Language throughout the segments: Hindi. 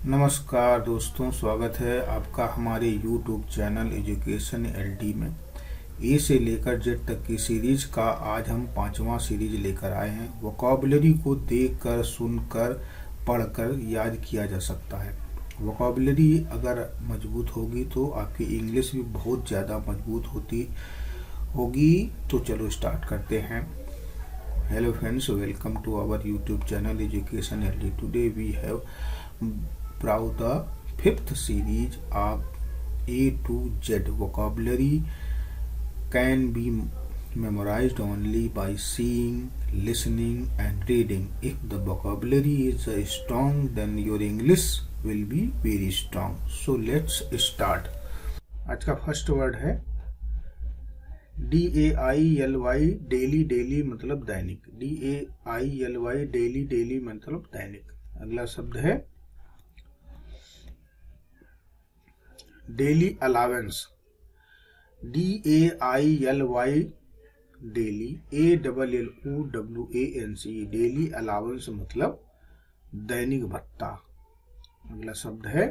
नमस्कार दोस्तों, स्वागत है आपका हमारे YouTube चैनल एजुकेशन एलडी में। ए से लेकर जेड तक की सीरीज का आज हम 5वां सीरीज लेकर आए हैं। वोकैबुलरी को देखकर, सुनकर, पढ़कर याद किया जा सकता है। वोकैबुलरी अगर मजबूत होगी तो आपकी इंग्लिश भी बहुत ज़्यादा मजबूत होगी। तो चलो स्टार्ट करते हैं। Hello friends, welcome to our YouTube channel Education LD. Today we have brought the 5th series of A to Z. Vocabulary can be memorized only by seeing, listening and reading. If the vocabulary is strong, then your English will be very strong. So let's start. आज का फर्स्ट वर्ड है DAILY, डेली। डेली मतलब दैनिक। DAILY, daily. डेली मतलब दैनिक। अगला शब्द है daily allowance. DAILY, daily. ALLOWANC, daily allowance मतलब दैनिक भत्ता। अगला शब्द है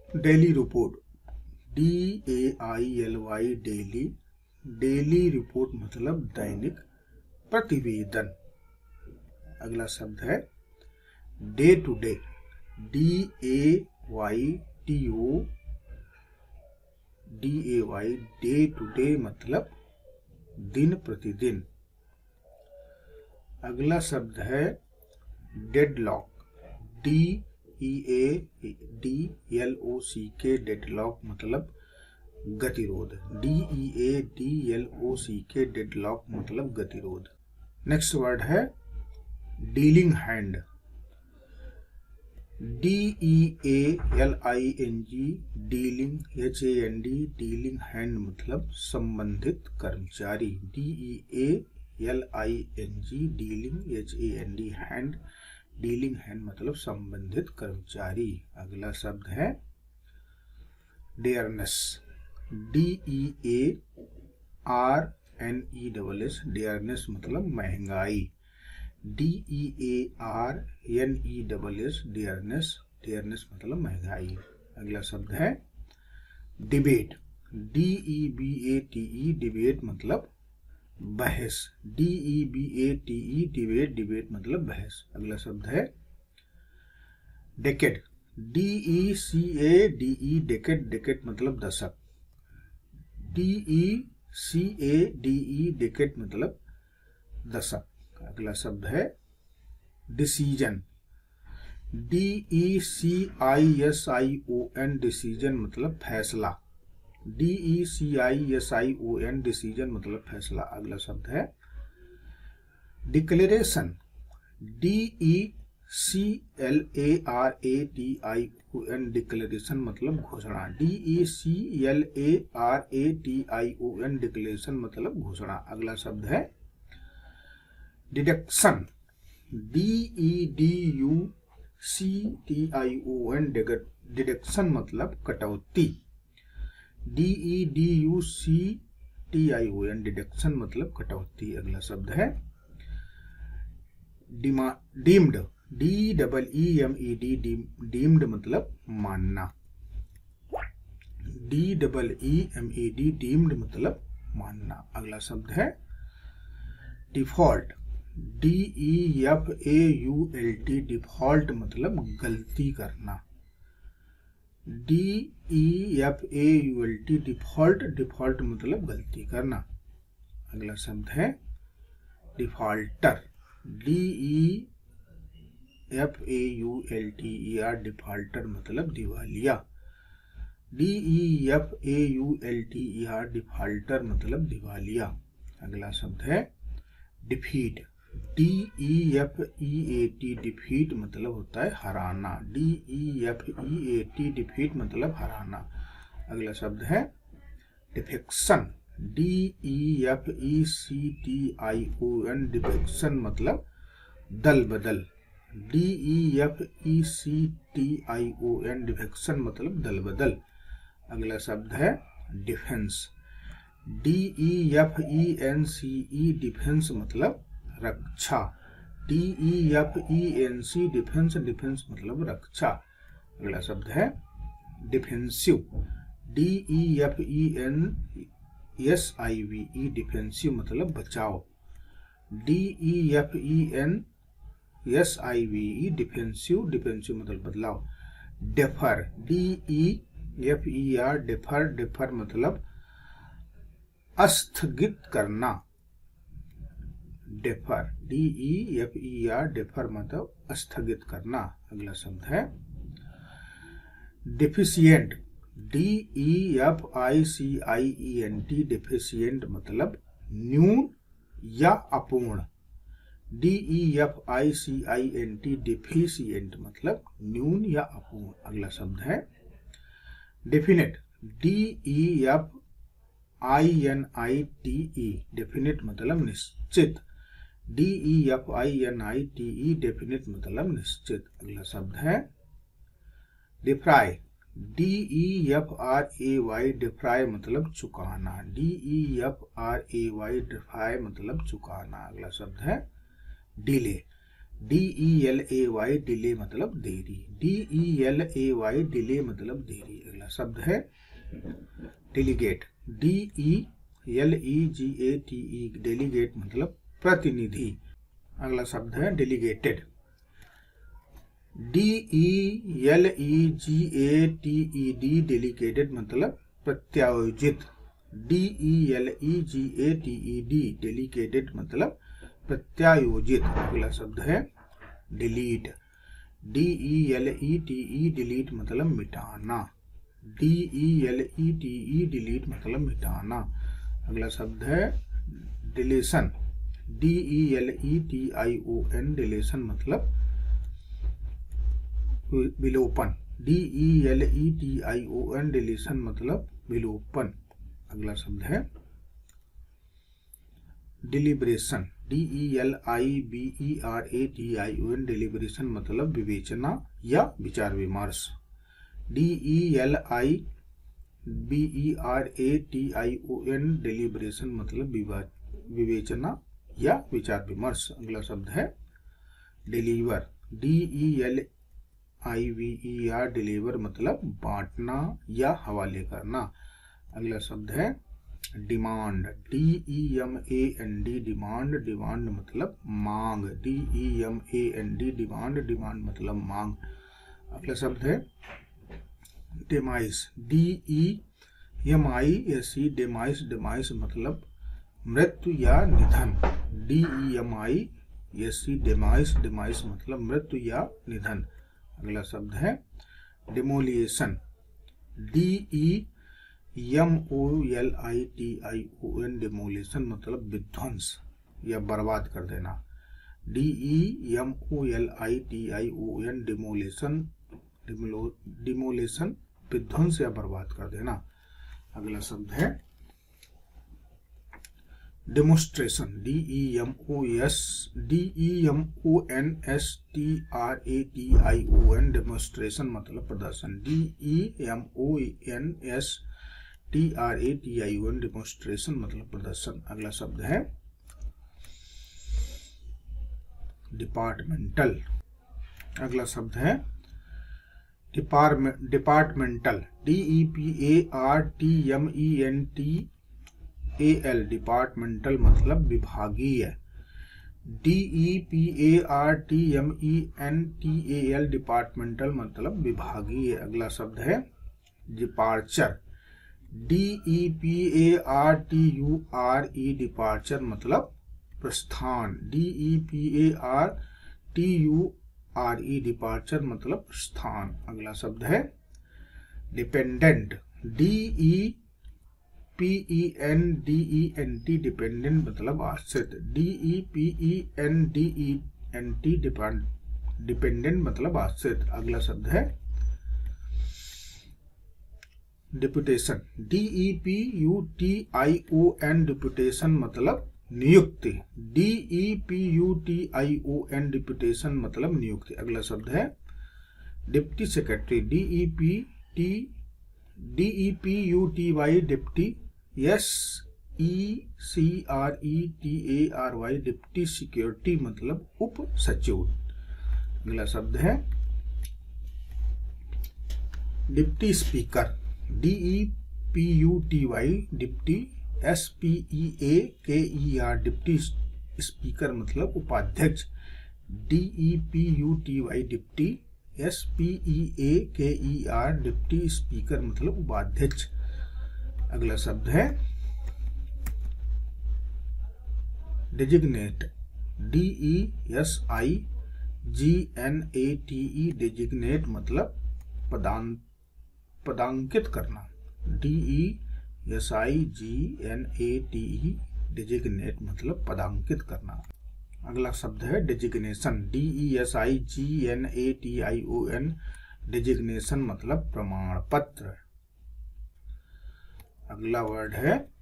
daily report. DAILY, daily. Daily report मतलब दैनिक प्रतिवेदन। अगला शब्द है day to day. DAYTO, day to day मतलब दिन प्रतिदिन। अगला शब्द है डेडलॉक। DEADLOCK, डेडलॉक मतलब गतिरोध। DEADLOCK, डेडलॉक मतलब गतिरोध। नेक्स्ट वर्ड है dealing hand. DEALING, dealing. HAND, dealing hand मतलब संबंधित कर्मचारी। DEALING, dealing. HAND, hand, dealing hand मतलब संबंधित कर्मचारी। अगला शब्द है डेयरनेस। DEARNESS, डेयरनेस मतलब महंगाई। DEARNESS, dearness. डेयरनेस मतलब महंगाई। अगला शब्द है डिबेट। DEBATE, डिबेट मतलब बहस। DEBATE, debate. डिबेट मतलब बहस। अगला शब्द है डेकेड। DECADE, decade. डेकेड मतलब दशक। DECADE, डेकेड मतलब दशक। अगला शब्द है डिसीजन। DECISION, डिसीजन मतलब फैसला। DECISION, डिसीजन मतलब फैसला। अगला शब्द है डिक्लेरेशन। DECLARATION, डिक्लेरेशन मतलब घोषणा। DECLARATION, डिक्लेरेशन मतलब घोषणा। अगला शब्द है डिडक्शन। DEDUCTION, डिडक्शन मतलब कटौती। DEDUCTION, डिडक्शन मतलब कटौती। अगला शब्द है डीम्ड। DEEMED, डीम्ड मतलब मानना। DEEMED, डीम्ड मतलब मानना। अगला शब्द है डिफॉल्ट। DEFAULT, डिफॉल्ट मतलब गलती करना। DEFAULT, default. डिफॉल्ट मतलब गलती करना। अगला शब्द है डिफॉल्टर। DEFAULTER, डिफॉल्टर मतलब दिवालिया। DEFAULTER, डिफॉल्टर मतलब दिवालिया। अगला शब्द है डिफीट। DEFEAT, डिफीट मतलब होता है हराना। DEFEAT, डिफीट मतलब हराना। अगला शब्द है डिफेक्शन। DEFECTION, डिफेक्शन मतलब दल बदल। DEFECTION, डिफेक्शन मतलब दल बदल। अगला शब्द है डिफेंस। DEFENCE, डिफेंस मतलब रक्षा। DEFENC डिफेंस, डिफेंस मतलब रक्षा। अगला शब्द है डिफेंसिव, DEFENSIVE डिफेंसिव मतलब बचाव, DEFENSIVE डिफेंसिव, डिफेंसिव मतलब बदलाव। डेफर, DEFER डेफर, डेफर मतलब स्थगित करना। डेफर, DEFER डेफर मतलब स्थगित करना। अगला शब्द है डिफिशिएंट, DEFICIENT डिफिशिएंट मतलब न्यून या अपूर्ण। DEFICIENT डिफिशिएंट मतलब न्यून या अपूर्ण। अगला शब्द है डेफिनेट, DEFINITE डेफिनेट मतलब निश्चित, DEFINITE डेफिनेट मतलब निश्चित। अगला शब्द है डिफ्राई, DEFRAY डिफ्राई मतलब चुकाना, DEFRAY डिफ्राई मतलब चुकाना। अगला शब्द है डिले, DELAY डिले मतलब देरी, DELAY डिले मतलब देरी। अगला शब्द है डेलीगेट, DELEGATE डेलीगेट मतलब प्रतिनिधि। अगला शब्द है डेलीगेटेड, DELEGATED डेलीगेटेड मतलब प्रत्यायोजित, DELEGATED डेलीगेटेड मतलब प्रत्यायोजित। अगला शब्द है डिलीट, DELETE डिलीट मतलब मिटाना, DELETE डिलीट मतलब मिटाना। अगला शब्द है डिलीशन, DELETION डिलीशन मतलब विलोपन, DELETION डिलीशन मतलब विलोपन। अगला शब्द है डिलिब्रेशन, DELIBERATION डिलिब्रेशन मतलब विवेचना या विचार विमर्श, DELIBERATION डिलिब्रेशन मतलब विवेचना या विचार विमर्श। अगला शब्द है डिलीवर, DELIVER डिलीवर मतलब बांटना या हवाले करना। अगला शब्द है डिमांड, DEMAND डिमांड, डिमांड मतलब मांग, DEMAND डिमांड, डिमांड मतलब मांग। अगला शब्द है डेमाइस, DEMISE डेमाइस, डेमाइस मतलब मृत्यु या निधन, DEMISE डेमाइस, डेमाइस मतलब मृत्यु या निधन। अगला शब्द है डिमोलिएशन, DEMOLITION डिमोलिएशन मतलब विध्वंस या बर्बाद कर देना, DEMOLITION डिमोलिएशन, डिमोलिएशन विध्वंस या बर्बाद कर देना। अगला शब्द है डेमोन्स्ट्रेशन, DEMONSTRATION डेमोन्स्ट्रेशन मतलब प्रदर्शन, DEMONSTRATION डेमोन्स्ट्रेशन मतलब प्रदर्शन। अगला शब्द है डिपार्टमेंटल, अगला शब्द है डिपार्टमेंटल, DEPARTMENTAL डिपार्टमेंटल मतलब विभागीय, DEPARTMENTAL डिपार्टमेंटल मतलब विभागीय। अगला शब्द है डिपार्चर, DEPARTURE डिपार्चर मतलब प्रस्थान, DEPARTURE डिपार्चर मतलब प्रस्थान। अगला शब्द है डिपेंडेंट, DEPENDENT डिपेंडेंट मतलब आश्रित, DEPENDENT डिपेंडेंट मतलब आश्रित। अगला शब्द है डिप्यूटेशन, DEPUTION डिप्यूटेशन मतलब नियुक्ति, DEPUTION डिप्यूटेशन मतलब नियुक्ति। अगला शब्द है deputy secretary, DEPUTY deputy, DECRETARY deputy security मतलब उप सचिव। अगला शब्द है deputy speaker, DEPUTY deputy, SPEAKER deputy speaker मतलब उपाध्यक्ष, DEPUTY deputy, SPEAKER deputy speaker मतलब उपाध्यक्ष। अगला शब्द है डेजिग्नेट, DESIGNATE डेजिग्नेट मतलब पदांकित करना, DESIGNATE डेजिग्नेट मतलब पदांकित करना। अगला शब्द है डेजिग्नेशन, DESIGNATION डेजिग्नेशन मतलब प्रमाण पत्र। अगला वर्ड है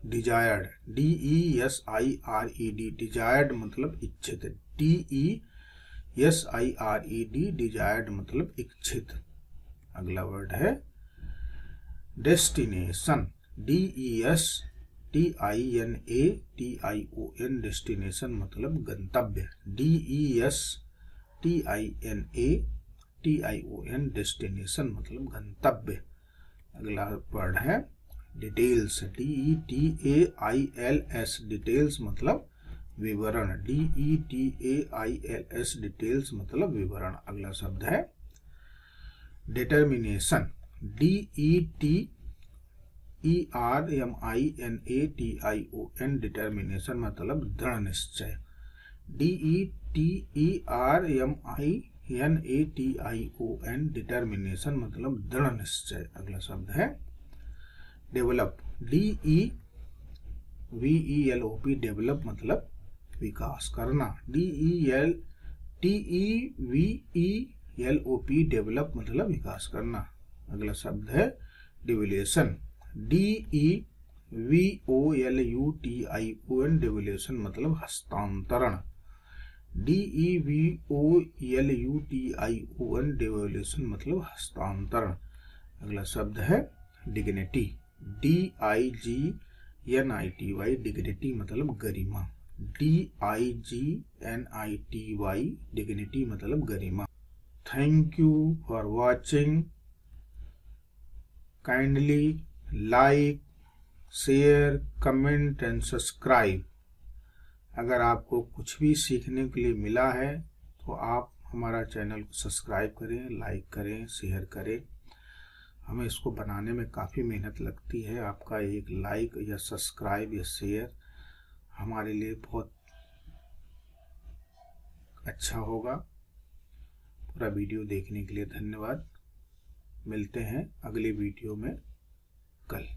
डिजायर्ड, DESIRED डिजायर्ड मतलब इच्छित, DESIRED डिजायर्ड मतलब इच्छित। अगला वर्ड है डेस्टिनेशन, DESTINATION डेस्टिनेशन मतलब गंतव्य, DESTINATION डेस्टिनेशन मतलब गंतव्य। अगला वर्ड है डिटेल्स, DETAILS डिटेल्स मतलब विवरण, DETAILS डिटेल्स मतलब विवरण। अगला शब्द है डिटर्मिनेशन, DETERMINATION डिटर्मिनेशन मतलब दृढ़ निश्चय, DETERMINATION डिटर्मिनेशन मतलब दृढ़ निश्चय। अगला शब्द है डेवलप, DEVELOP डेवलप मतलब विकास करना, DEVELOP डेवलप मतलब विकास करना। अगला शब्द है डिविलेशन, DEVOLUTION डिविलेशन मतलब हस्तांतरण, DEVOLUTION डिविलेशन मतलब हस्तांतरण। अगला शब्द है डिग्निटी, DIGNITY डिग्निटी मतलब गरिमा, DIGNITY डिग्निटी मतलब गरिमा। Thank you for watching. Kindly like, share, comment and subscribe. अगर आपको कुछ भी सीखने के लिए मिला है तो आप हमारा चैनल को सब्सक्राइब करें, लाइक करें, शेयर करें। हमें इसको बनाने में काफ़ी मेहनत लगती है। आपका एक लाइक या सब्सक्राइब या शेयर हमारे लिए बहुत अच्छा होगा। पूरा वीडियो देखने के लिए धन्यवाद। मिलते हैं अगले वीडियो में कल।